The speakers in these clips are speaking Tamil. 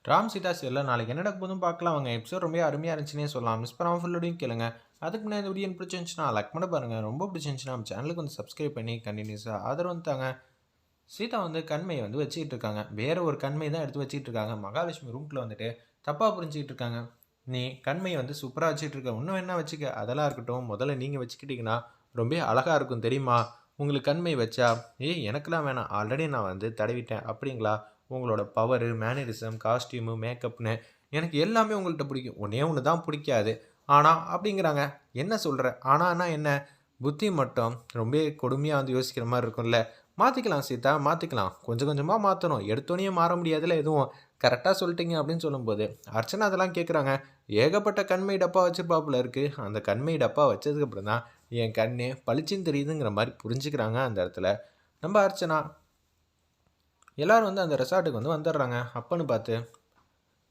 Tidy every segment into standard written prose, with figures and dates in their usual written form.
ராம் சீதா சீரியல்ல நாளைக்கு என்ன நடக்க போதும் பார்க்கலாம். அவங்க எபிசோட் ரொம்ப அருமையா இருந்துச்சுன்னே சொல்லலாம். மிஸ் பண்ணாம ஃபுல்லோடையும் கேளுங்க. அதுக்கு முன்னாடி இந்த வீடியோ பிடிச்சிருந்துச்சுன்னா லைக் பண்ண பாருங்க. ரொம்ப பிடிச்சிருந்துச்சுன்னா நம்ம சேனலுக்கு வந்து சப்ஸ்கிரைப் பண்ணி கண்டினியூஸாக ஆதரவு வந்துட்டாங்க. சீதா வந்து கண்மையை வந்து வச்சுக்கிட்டு இருக்காங்க. வேற ஒரு கண்மை தான் எடுத்து வச்சுட்டு இருக்காங்க. மகாலட்சுமி ரூம்குள்ள வந்துட்டு தப்பா புரிஞ்சுக்கிட்டு இருக்காங்க. நீ கண்மையை வந்து சூப்பராக வச்சுட்டு இருக்க. இன்னும் என்ன வச்சுக்க, அதெல்லாம் இருக்கட்டும். முதல்ல நீங்கள் வச்சுக்கிட்டீங்கன்னா ரொம்ப அழகா இருக்கும் தெரியுமா? உங்களுக்கு கண்மை வச்சா, ஏய் எனக்கெல்லாம் வேணாம், ஆல்ரெடி நான் வந்து தடவிட்டேன் அப்படிங்களா? உங்களோட பவரு, மேனரிசம், காஸ்டியூமு, மேக்கப்னு எனக்கு எல்லாமே உங்கள்கிட்ட பிடிக்கும். ஒன்றே ஒன்று தான் பிடிக்காது. ஆனால் அப்படிங்கிறாங்க. என்ன சொல்கிற? ஆனான்னா என்ன? புத்தி மட்டும் ரொம்ப கொடுமையாக வந்து யோசிக்கிற மாதிரி இருக்கும்ல. மாற்றிக்கலாம் சீதா, மாற்றிக்கலாம். கொஞ்சம் கொஞ்சமாக மாற்றணும். எடுத்தோடனே மாற முடியாதுல்ல எதுவும். கரெக்டாக சொல்லிட்டீங்க அப்படின்னு சொல்லும்போது அர்ச்சனா அதெல்லாம் கேட்குறாங்க. ஏகப்பட்ட கண்மை டப்பா வச்சிருப்பாப்புல இருக்குது. அந்த கண்மை டப்பா வச்சதுக்கப்புறம் தான் என் கண்ணு பளிச்சுன்னு தெரியுதுங்கிற மாதிரி புரிஞ்சுக்கிறாங்க அந்த இடத்துல நம்ம அர்ச்சனா. எல்லாரும் வந்து அந்த ரெசார்ட்டுக்கு வந்து வந்துடுறாங்க. அப்பன்னு பார்த்து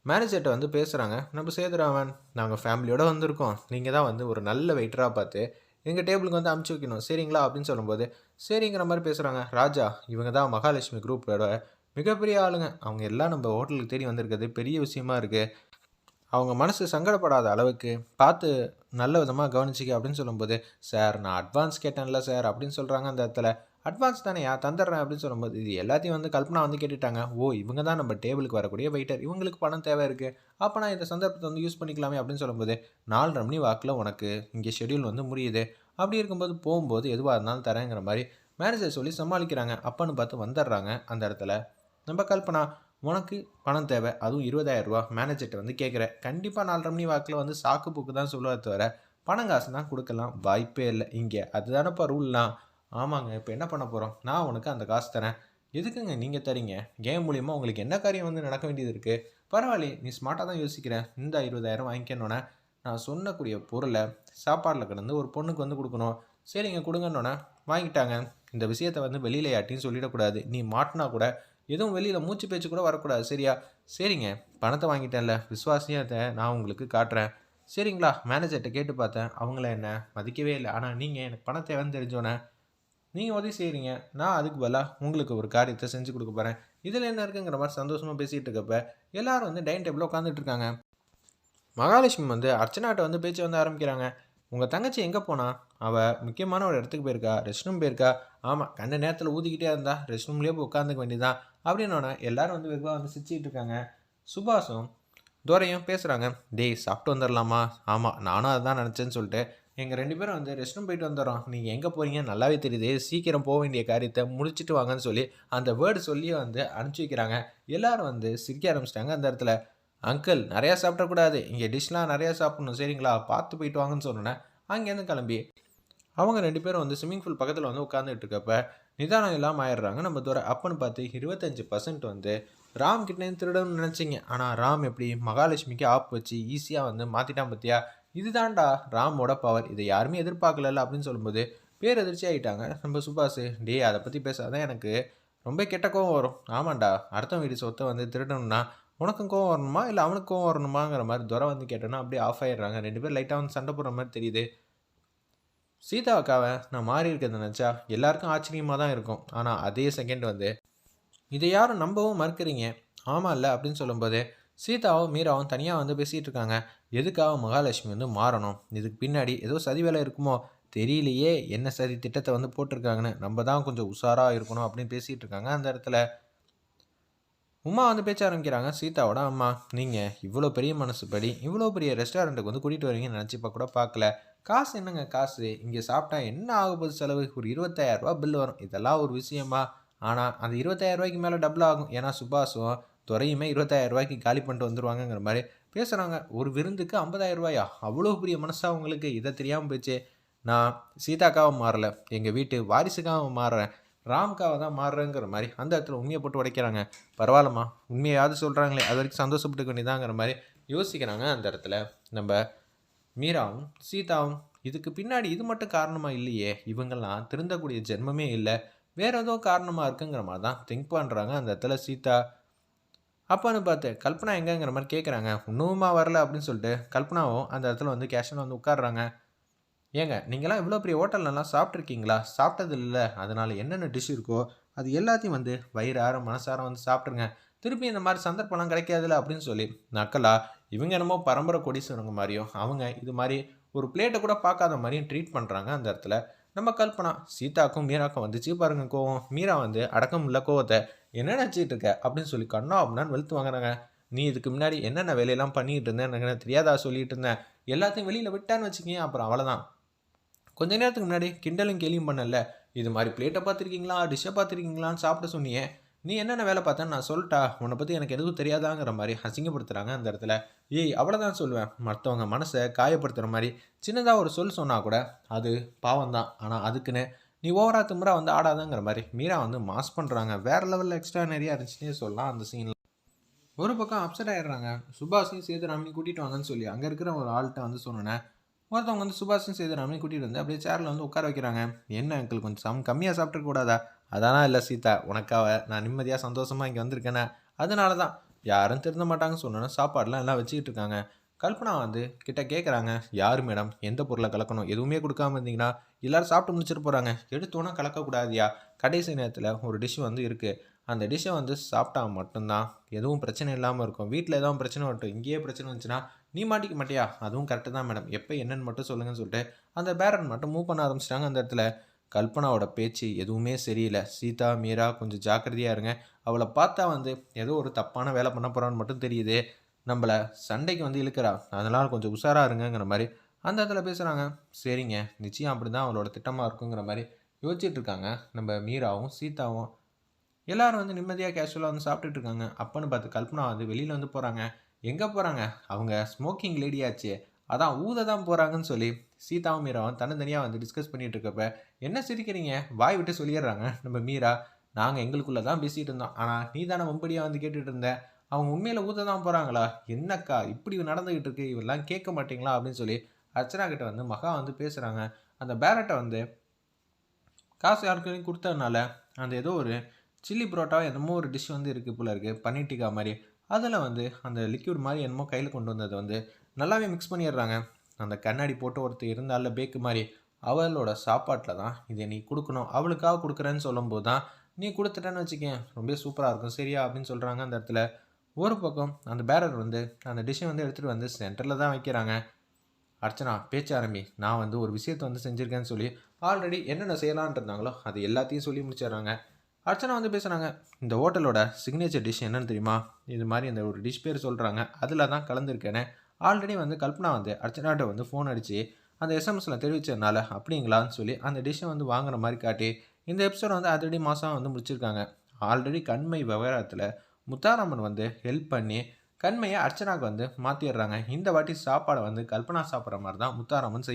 மேனேஜர்கிட்ட வந்து பேசுகிறாங்க. நம்ம சேதுராமன், நாங்கள் ஃபேமிலியோடு வந்திருக்கோம். நீங்கள் தான் வந்து ஒரு நல்ல வெயிட்டராக பார்த்து எங்கள் டேபிளுக்கு வந்து அமுச்சு வைக்கணும் சரிங்களா அப்படின்னு சொல்லும்போது சரிங்கிற மாதிரி பேசுகிறாங்க. ராஜா, இவங்க தான் மகாலட்சுமி குரூப்போட மிகப்பெரிய ஆளுங்க. அவங்க எல்லாம் நம்ம ஹோட்டலுக்கு தேடி வந்திருக்கிறது பெரிய விஷயமா இருக்குது. அவங்க மனசு சங்கடப்படாத அளவுக்கு பார்த்து நல்ல விதமாக கவனிச்சிக்க அப்படின்னு சொல்லும்போது, சார் நான் அட்வான்ஸ் கேட்டேன்ல சார் அப்படின்னு சொல்கிறாங்க அந்த இடத்துல. அட்வான்ஸ் தானேயா தந்துடுறேன் அப்படின்னு சொல்லும்போது, இது எல்லாத்தையும் வந்து கல்பனா வந்து கேட்டுட்டாங்க. ஓ இவங்க தான் நம்ம டேபிளுக்கு வரக்கூடிய வெயிட்டர், இவங்களுக்கு பணம் தேவை இருக்குது, அப்போ நான் இந்த சந்தர்ப்பத்தை வந்து யூஸ் பண்ணிக்கலாமே அப்படின்னு சொல்லும்போது, 4:30 மணி வாக்கில் உனக்கு இங்கே ஷெடியூல் வந்து முடியுது, அப்படி இருக்கும்போது போகும்போது எதுவாக இருந்தாலும் தரேங்கிற மாதிரி மேனேஜர் சொல்லி சமாளிக்கிறாங்க. அப்பன்னு பார்த்து வந்துடுறாங்க அந்த இடத்துல நம்ம கல்பனா. உனக்கு பணம் தேவை, அதுவும் 20,000 மேனேஜர்கிட்ட வந்து கேட்குற. கண்டிப்பாக 4:30 மணி வாக்கில் வந்து சாக்கு போக்கு தான் சொல்லுவார் தவிர பணம் காசு தான் கொடுக்கலாம் வாய்ப்பே இல்லை இங்கே. அதுதானப்பா ரூல்லாம். ஆமாங்க, இப்போ என்ன பண்ண போகிறோம்? நான் உனக்கு அந்த காசு தரேன். எதுக்குங்க நீங்கள் தரீங்க? கேம் மூலிமா உங்களுக்கு என்ன காரியம் வந்து நடக்க வேண்டியது இருக்குது? பரவாயில்லையே, நீ ஸ்மார்ட்டாக தான் யோசிக்கிறேன். இந்த 20,000 வாங்கிக்கணுன்னே நான் சொன்னக்கூடிய பொருளை சாப்பாடில் கிடந்து ஒரு பொண்ணுக்கு வந்து கொடுக்கணும். சரிங்க கொடுங்கன்னொன்னே வாங்கிட்டாங்க. இந்த விஷயத்தை வந்து வெளியில் யார்ட்டையும் சொல்லிடக்கூடாது. நீ மாட்டினா கூட எதுவும் வெளியில் மூச்சு பேச்சு கூட வரக்கூடாது சரியா? சரிங்க, பணத்தை வாங்கிட்டேன்ல, விசுவாசியத்தை நான் உங்களுக்கு காட்டுறேன் சரிங்களா? மேனேஜர்கிட்ட கேட்டு பார்த்தேன், அவங்கள என்ன மதிக்கவே இல்லை. ஆனால் நீங்கள் எனக்கு பணம் தேவைன்னு தெரிஞ்சோன்னே நீங்கள் உதவி செய்கிறீங்க. நான் அதுக்கு பதிலாக உங்களுக்கு ஒரு காரியத்தை செஞ்சு கொடுக்க போகிறேன். இதில் என்ன இருக்குங்கிற மாதிரி சந்தோஷமாக பேசிகிட்டு இருக்கப்ப எல்லாரும் வந்து டைனிங் டேபிளில் உட்காந்துட்டு இருக்காங்க. மகாலட்சுமி வந்து அர்ச்சனாட்ட வந்து பேச்சு வந்து ஆரம்பிக்கிறாங்க. உங்கள் தங்கச்சி எங்கே போனா? அவள் முக்கியமான ஒரு இடத்துக்கு போயிருக்கா, ரெஸ்ட் ரூம் போயிருக்கா. ஆமாம், கண்ட நேரத்தில் ஊதிக்கிட்டே இருந்தா, ரெஸ்ட் ரூம்லேயே போய் உட்காந்துக்க வேண்டியதான் அப்படின்னோடனே எல்லாரும் வந்து வெகுவாக வந்து சிரிச்சிட்டு இருக்காங்க. சுபாஷும் துரையும் பேசுகிறாங்க. டேய் சாப்பிட்டு வந்துடலாமா? ஆமாம் நானும் அதுதான் நினச்சேன்னு சொல்லிட்டு எங்கள் 2 பேரும் வந்து ரெஸ்ட் ரூம் போயிட்டு வந்துடுறோம். நீங்கள் எங்கே போகிறீங்க நல்லாவே தெரியுது, சீக்கிரம் போக வேண்டிய காரியத்தை முடிச்சுட்டு வாங்கன்னு சொல்லி அந்த வேர்டு சொல்லி வந்து அனுப்பிச்சி வைக்கிறாங்க. எல்லாரும் வந்து சிரிக்க ஆரம்பிச்சிட்டாங்க அந்த இடத்துல. அங்கிள் நிறையா சாப்பிடக்கூடாது, இங்கே டிஷ்லாம் நிறையா சாப்பிடணும் சரிங்களா, பார்த்து போயிட்டு வாங்கன்னு சொன்னேன். அங்கேருந்து கிளம்பி அவங்க 2 பேரும் வந்து ஸ்விம்மிங் பூல் பக்கத்தில் வந்து உட்காந்துட்டு இருக்கப்ப நிதானம் இல்லாமல் ஆயிடுறாங்க நம்ம துறை. அப்பன்னு பார்த்து 25% வந்து ராம் கிட்டேருந்து திருடணும்னு நினச்சிங்க. ஆனால் ராம் எப்படி மகாலட்சுமிக்கு ஆப் வச்சு ஈஸியாக வந்து மாற்றிட்டான் பார்த்தியா? இதுதான்டா ராமோட பவர், இதை யாருமே எதிர்பார்க்கல அப்படின்னு சொல்லும்போது பேரெதிர்ச்சி ஆகிட்டாங்க நம்ம சுபாஷ். டே அதை பற்றி பேசாதான் எனக்கு ரொம்ப கெட்ட கோவம் வரும். ஆமாண்டா, அடுத்த வீடு சொத்தை வந்து திருடணும்னா உனக்கும் கோவம் வரணுமா இல்லை அவனுக்கு கோவம் வரணுமாங்கிற மாதிரி துறை வந்து கேட்டோன்னா அப்படியே ஆஃப் ஆயிடுறாங்க. 2 பேர் லைட்டாக வந்து சண்டை போடுற மாதிரி தெரியுது. சீதா அக்காவை நான் மாறி இருக்கிறத நினச்சா எல்லாருக்கும் ஆச்சரியமாக தான் இருக்கும். ஆனால் அதே செகண்ட் வந்து இதை யாரும் நம்பவும் மறுக்கிறீங்க. ஆமாம் இல்லை அப்படின்னு சொல்லும்போது சீதாவும் மீராவும் தனியாக வந்து பேசிகிட்டு இருக்காங்க. எதுக்காக மகாலட்சுமி வந்து மாறணும்? இதுக்கு பின்னாடி ஏதோ சதி வேலை இருக்குமோ தெரியலையே, என்ன சதி திட்டத்தை வந்து போட்டிருக்காங்கன்னு. நம்ம தான் கொஞ்சம் உஷாராக இருக்கணும் அப்படின்னு பேசிகிட்டு இருக்காங்க அந்த இடத்துல. உமா வந்து பேச்ச ஆரம்பிக்கிறாங்க. சீதாவோட அம்மா, நீங்கள் இவ்வளோ பெரிய மனசுப்படி இவ்வளோ பெரிய ரெஸ்டாரண்ட்டுக்கு வந்து கூட்டிகிட்டு வரீங்கன்னு நினச்சிப்பா கூட பார்க்கல. காசு என்னங்க காசு? இங்கே சாப்பிட்டா என்ன ஆகப்போகுது செலவு? ஒரு 25,000 பில் வரும். இதெல்லாம் ஒரு விஷயமா? ஆனால் அந்த 25,000 மேலே டபுள் ஆகும். ஏன்னா சுபாஷும் துறையுமே 25,000 காலி பண்ணிட்டு வந்துருவாங்கங்கிற மாதிரி பேசுகிறாங்க. ஒரு விருந்துக்கு 50,000 அவ்வளோ பெரிய மனசா உங்களுக்கு? இதை தெரியாமல் போச்சு. நான் சீதாக்காவை மாறல, எங்கள் வீட்டு வாரிசுக்காக மாறுறேன், ராம்காவை தான் மாறுறேங்கிற மாதிரி அந்த இடத்துல உண்மையை போட்டு உடைக்கிறாங்க. பரவாயில்லம்மா, உண்மையாவது சொல்கிறாங்களே அது வரைக்கும் சந்தோஷப்பட்டுக்க வேண்டியதாங்கிற மாதிரி யோசிக்கிறாங்க அந்த இடத்துல நம்ம மீராவும் சீதாவும். இதுக்கு பின்னாடி இது மட்டும் காரணமாக இல்லையே, இவங்கெல்லாம் திருந்தக்கூடிய ஜென்மமே இல்லை, வேற ஏதோ காரணமாக இருக்குங்கிற மாதிரி தான் திங்க் பண்ணுறாங்க அந்த இடத்துல சீதா. அப்பான்னு பார்த்து கல்பனா எங்கங்கிற மாதிரி கேட்குறாங்க. இன்னுமா வரல அப்படின்னு சொல்லிட்டு கல்பனாவும் அந்த இடத்துல வந்து கேஷன் வந்து உட்காடுறாங்க. ஏங்க நீங்களாம் இவ்வளோ பெரிய ஹோட்டல்லலாம் சாப்பிட்ருக்கீங்களா? சாப்பிட்டது இல்லை, அதனால் என்னென்ன டிஷ் இருக்கோ அது எல்லாத்தையும் வந்து வயிறார மனசார வந்து சாப்பிட்ருங்க. திருப்பி இந்த மாதிரி சந்தர்ப்பம்லாம் கிடைக்காதுல்ல அப்படின்னு சொல்லி நக்கலா இவங்க என்னமோ பரம்பரை கோடீஸ்வரங்க மாதிரியும் அவங்க இது மாதிரி ஒரு பிளேட்டை கூட பார்க்காத மாதிரியும் ட்ரீட் பண்ணுறாங்க அந்த இடத்துல. நம்ம கல்பனா சீதாக்கும் மீராக்கும் வந்துச்சு பாருங்க கோவம். மீரா வந்து அடக்கம் இல்ல கோவத்தை என்ன நினச்சிட்டு இருக்க அப்படின்னு சொல்லி கண்ணா அப்படின்னு வெளுத்து வாங்குறாங்க. நீ இதுக்கு முன்னாடி என்னென்ன வேலையெல்லாம் பண்ணிட்டு இருந்தேன் எனக்கு தெரியாதா சொல்லிட்டு இருந்தேன், எல்லாத்தையும் வெளியில் விட்டான்னு வச்சுக்கிங்க அப்புறம் அவ்வளோதான். கொஞ்ச நேரத்துக்கு முன்னாடி கிண்டலும் கேலியும் பண்ணல, இது மாதிரி பிளேட்டை பார்த்துருக்கீங்களா டிஷ்ஷை பார்த்துருக்கீங்களான்னு சாப்பிட சொன்னியே, நீ என்னென்ன வேலை பார்த்தேன்னு நான் சொல்லிட்டா உன்னை பற்றி எனக்கு எதுவும் தெரியாதாங்கிற மாதிரி அசிங்கப்படுத்துகிறாங்க அந்த இடத்துல. ஏய் அவ்வளோதான் சொல்லுவேன், மற்றவங்க மனசை காயப்படுத்துகிற மாதிரி சின்னதாக ஒரு சொல் சொன்னால் கூட அது பாவம் தான், ஆனால் அதுக்குன்னு நீ ஓவரா திமுறா வந்து ஆடாதாங்கிற மாதிரி மீரா வந்து மாஸ் பண்ணுறாங்க. வேறு லெவலில் எக்ஸ்ட்ரா நிறையா இருந்துச்சுன்னே சொல்லலாம் அந்த சீனில். ஒரு பக்கம் அப்செட் ஆயிடுறாங்க. சுபாஷையும் சேதுராமையும் கூட்டிகிட்டு வாங்கன்னு சொல்லி அங்கே இருக்கிற ஒரு ஆள்கிட்ட வந்து சொன்னேன். ஒருத்தவங்க வந்து சுபாஷும் சேதுராமையும் கூட்டிகிட்டு வந்து அப்படியே சேரில் வந்து உட்கார வைக்கிறாங்க. என்ன அங்கிள் கொஞ்சம் கம்மியாக சாப்பிட்ருக்க கூடாதா? அதெல்லாம் இல்லை சீதா, உனக்காக நான் நிம்மதியாக சந்தோஷமாக இங்கே வந்திருக்கேனே, அதனால தான். யாரும் திருந்த மாட்டாங்கன்னு சொன்னோன்னா சாப்பாடுலாம் எல்லாம் வச்சுக்கிட்டு இருக்காங்க. கல்பனா வந்து கிட்ட கேட்குறாங்க, யார் மேடம் எந்த பொருளை கலக்கணும், எதுவுமே கொடுக்காம இருந்தீங்கன்னா எல்லோரும் சாப்பிட்டு முடிச்சிட்டு போகிறாங்க, எடுத்தோன்னா கலக்கக்கூடாதியா, கடைசி நேரத்தில் ஒரு டிஷ் வந்து இருக்குது, அந்த டிஷ்ஷை வந்து சாப்பிட்டா மட்டும்தான் எதுவும் பிரச்சனை இல்லாமல் இருக்கும். வீட்டில் எதாவது பிரச்சனை வரட்டும், இங்கேயே பிரச்சனை வந்துச்சுன்னா நீ மாட்டிக்க மாட்டியா? அதுவும் கரெக்டு தான் மேடம், எப்போ என்னன்னு மட்டும் சொல்லுங்கன்னு சொல்லிட்டு அந்த பேரன் மட்டும் மூவ் பண்ண ஆரம்பிச்சிட்டாங்க அந்த இடத்துல. கல்பனாவோட பேச்சு எதுவுமே சரியில்லை. சீதா மீரா கொஞ்சம் ஜாக்கிரதையாக இருங்க, அவளை பார்த்தா வந்து ஏதோ ஒரு தப்பான வேலை பண்ண போகிறான்னு மட்டும் தெரியுது, நம்மளை சண்டைக்கு வந்து இழுக்கிறா, அதனால் கொஞ்சம் உஷாராக இருங்கிற மாதிரி அந்த இடத்துல பேசுகிறாங்க. சரிங்க, நிச்சயம் அப்படி தான் அவளோட திட்டமாக இருக்குங்கிற மாதிரி யோசிச்சுட்டு இருக்காங்க நம்ம மீராவும் சீதாவும். எல்லாரும் வந்து நிம்மதியாக கேஷுவலாக வந்து சாப்பிட்டுட்டு இருக்காங்க. அப்பன்னு பார்த்து கல்பனா வந்து வெளியில் வந்து போகிறாங்க. எங்கே போகிறாங்க? அவங்க ஸ்மோக்கிங் லேடியாச்சு, அதான் ஊத தான் போகிறாங்கன்னு சொல்லி சீதாவும் மீராவும் தனித்தனியாக வந்து டிஸ்கஸ் பண்ணிகிட்டு இருக்கப்ப, என்ன சிரிக்கிறீங்க வாய் விட்டு சொல்லிடுறாங்க நம்ம மீரா. நாங்கள் எங்களுக்குள்ளே தான் பேசிகிட்டு இருந்தோம், ஆனால் நீ தானே மும்படியாக வந்து கேட்டுட்டு இருந்த, அவங்க உண்மையில் ஊத தான் போகிறாங்களா? என்னக்கா இப்படி நடந்துக்கிட்டு இருக்கு, இவெல்லாம் கேட்க மாட்டிங்களா அப்படின்னு சொல்லி அர்ச்சனா கிட்ட வந்து மகா வந்து பேசுகிறாங்க. அந்த பேரட்டை வந்து காசு யாருக்கையும் கொடுத்ததுனால அந்த ஏதோ ஒரு சில்லி புரோட்டா என்னமோ ஒரு டிஷ் வந்து இருக்குது போல இருக்குது, பன்னீர் டிக்கா மாதிரி, அதில் வந்து அந்த லிக்யூட் மாதிரி என்னமோ கையில் கொண்டு வந்ததை வந்து நல்லாவே மிக்ஸ் பண்ணிடுறாங்க. அந்த கண்ணாடி போட்டு ஒருத்தர் இருந்தால பேக்கு மாதிரி, அவளோட சாப்பாட்டில் தான் இதை நீ கொடுக்கணும், அவளுக்காக கொடுக்குறேன்னு சொல்லும்போது தான் நீ கொடுத்துட்டேன்னு வச்சுக்கேன் ரொம்ப சூப்பராக இருக்கும் சரியா அப்படின்னு சொல்கிறாங்க அந்த இடத்துல. ஒரு பக்கம் அந்த பேரர் வந்து அந்த டிஷ்ஷை வந்து எடுத்துகிட்டு வந்து சென்டரில் தான் வைக்கிறாங்க. அர்ச்சனா பேச்ச ஆரம்பி, நான் வந்து ஒரு விஷயத்தை வந்து செஞ்சுருக்கேன்னு சொல்லி ஆல்ரெடி என்னென்ன செய்யலான் இருந்தாங்களோ அது எல்லாத்தையும் சொல்லி முடிச்சிடுறாங்க. அர்ச்சனா வந்து பேசுகிறாங்க, இந்த ஹோட்டலோட சிக்னேச்சர் டிஷ் என்னென்னு தெரியுமா, இது மாதிரி அந்த ஒரு டிஷ் பேர் சொல்கிறாங்க, அதில் தான் கலந்துருக்கேன்னு ஆல்ரெடி வந்து கல்பனா வந்து அர்ச்சனாட்ட வந்து ஃபோன் அடித்து அந்த எஸ்எம்எஸில் தெரிவித்ததுனால அப்படிங்களான்னு சொல்லி அந்த டிஷ்ஷை வந்து வாங்குற மாதிரி காட்டி இந்த எபிசோட் வந்து ஆல்ரெடி மாதம் வந்து முடிச்சிருக்காங்க. ஆல்ரெடி கண்மை விவகாரத்தில் முத்தாராமன் வந்து ஹெல்ப் பண்ணி கண்மையை அர்ச்சனாவுக்கு வந்து மாற்றிடுறாங்க. இந்த வாட்டி சாப்பாடை வந்து கல்பனா சாப்பிட்ற மாதிரி தான் முத்தாராமன் செய்ய